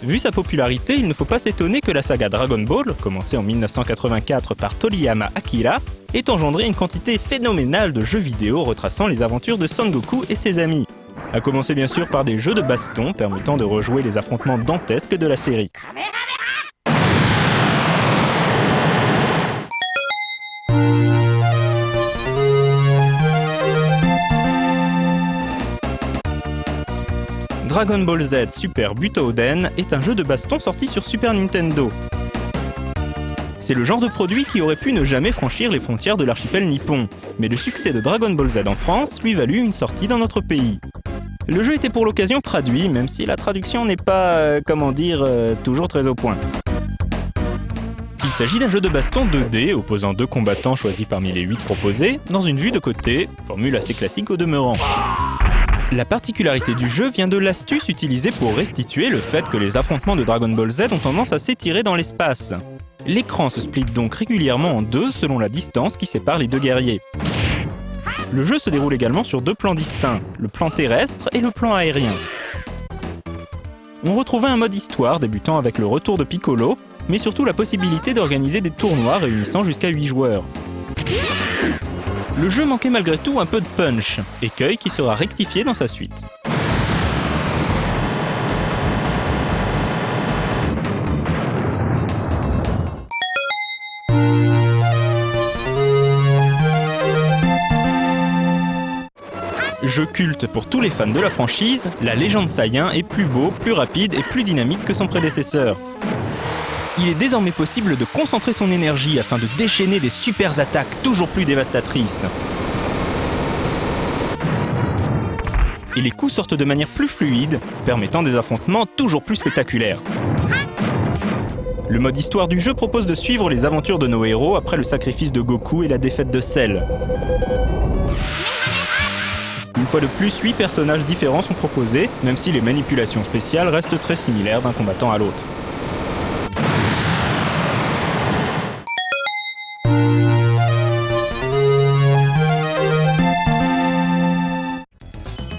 Vu sa popularité, il ne faut pas s'étonner que la saga Dragon Ball, commencée en 1984 par Toriyama Akira, ait engendré une quantité phénoménale de jeux vidéo retraçant les aventures de Son Goku et ses amis. À commencer bien sûr par des jeux de baston permettant de rejouer les affrontements dantesques de la série. Dragon Ball Z Super Butoden est un jeu de baston sorti sur Super Nintendo. C'est le genre de produit qui aurait pu ne jamais franchir les frontières de l'archipel nippon, mais le succès de Dragon Ball Z en France lui valut une sortie dans notre pays. Le jeu était pour l'occasion traduit, même si la traduction n'est pas, toujours très au point. Il s'agit d'un jeu de baston 2D opposant deux combattants choisis parmi les 8 proposés, dans une vue de côté, formule assez classique au demeurant. La particularité du jeu vient de l'astuce utilisée pour restituer le fait que les affrontements de Dragon Ball Z ont tendance à s'étirer dans l'espace. L'écran se split donc régulièrement en deux selon la distance qui sépare les deux guerriers. Le jeu se déroule également sur deux plans distincts, le plan terrestre et le plan aérien. On retrouvait un mode histoire débutant avec le retour de Piccolo, mais surtout la possibilité d'organiser des tournois réunissant jusqu'à 8 joueurs. Le jeu manquait malgré tout un peu de punch, écueil qui sera rectifié dans sa suite. Jeu culte pour tous les fans de la franchise, la légende Saiyan est plus beau, plus rapide et plus dynamique que son prédécesseur. Il est désormais possible de concentrer son énergie afin de déchaîner des super attaques toujours plus dévastatrices. Et les coups sortent de manière plus fluide, permettant des affrontements toujours plus spectaculaires. Le mode histoire du jeu propose de suivre les aventures de nos héros après le sacrifice de Goku et la défaite de Cell. Une fois de plus, 8 personnages différents sont proposés, même si les manipulations spéciales restent très similaires d'un combattant à l'autre.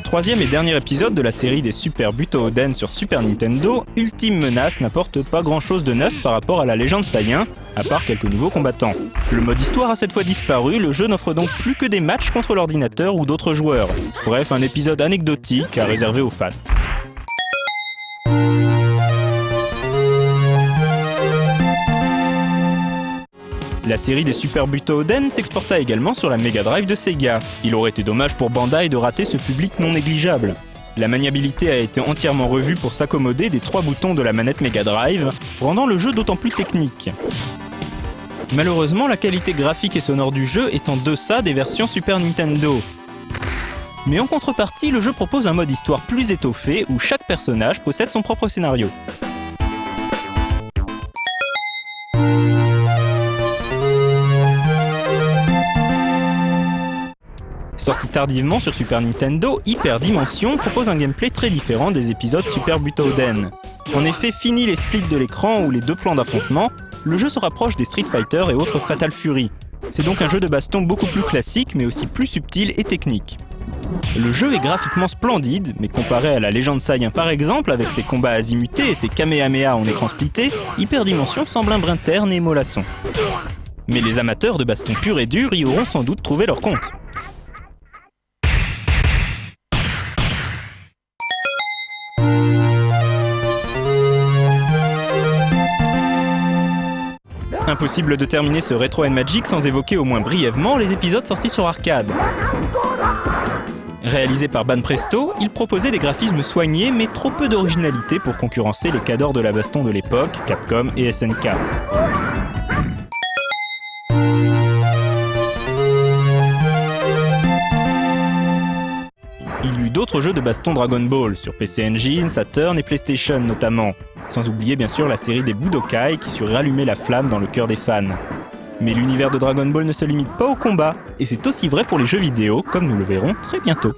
Troisième et dernier épisode de la série des Super Butoden sur Super Nintendo, Ultime Menace n'apporte pas grand chose de neuf par rapport à la légende Saiyan, à part quelques nouveaux combattants. Le mode histoire a cette fois disparu, le jeu n'offre donc plus que des matchs contre l'ordinateur ou d'autres joueurs. Bref, un épisode anecdotique à réserver aux fans. La série des Super Butoden s'exporta également sur la Mega Drive de Sega. Il aurait été dommage pour Bandai de rater ce public non négligeable. La maniabilité a été entièrement revue pour s'accommoder des 3 boutons de la manette Mega Drive, rendant le jeu d'autant plus technique. Malheureusement, la qualité graphique et sonore du jeu est en deçà des versions Super Nintendo. Mais en contrepartie, le jeu propose un mode histoire plus étoffé où chaque personnage possède son propre scénario. Sorti tardivement sur Super Nintendo, Hyper Dimension propose un gameplay très différent des épisodes Super Butoden. En effet, fini les splits de l'écran ou les 2 plans d'affrontement, le jeu se rapproche des Street Fighter et autres Fatal Fury. C'est donc un jeu de baston beaucoup plus classique mais aussi plus subtil et technique. Le jeu est graphiquement splendide, mais comparé à la légende Saiyan par exemple, avec ses combats azimutés et ses Kamehameha en écran splitté, Hyper Dimension semble un brin terne et mollasson. Mais les amateurs de baston pur et dur y auront sans doute trouvé leur compte. Impossible de terminer ce Retro & Magic sans évoquer au moins brièvement les épisodes sortis sur arcade. Réalisé par Banpresto, il proposait des graphismes soignés mais trop peu d'originalité pour concurrencer les cadors de la baston de l'époque, Capcom et SNK. Il y eut d'autres jeux de baston Dragon Ball, sur PC Engine, Saturn et PlayStation notamment, sans oublier bien sûr la série des Budokai qui sut rallumer la flamme dans le cœur des fans. Mais l'univers de Dragon Ball ne se limite pas au combat, et c'est aussi vrai pour les jeux vidéo, comme nous le verrons très bientôt.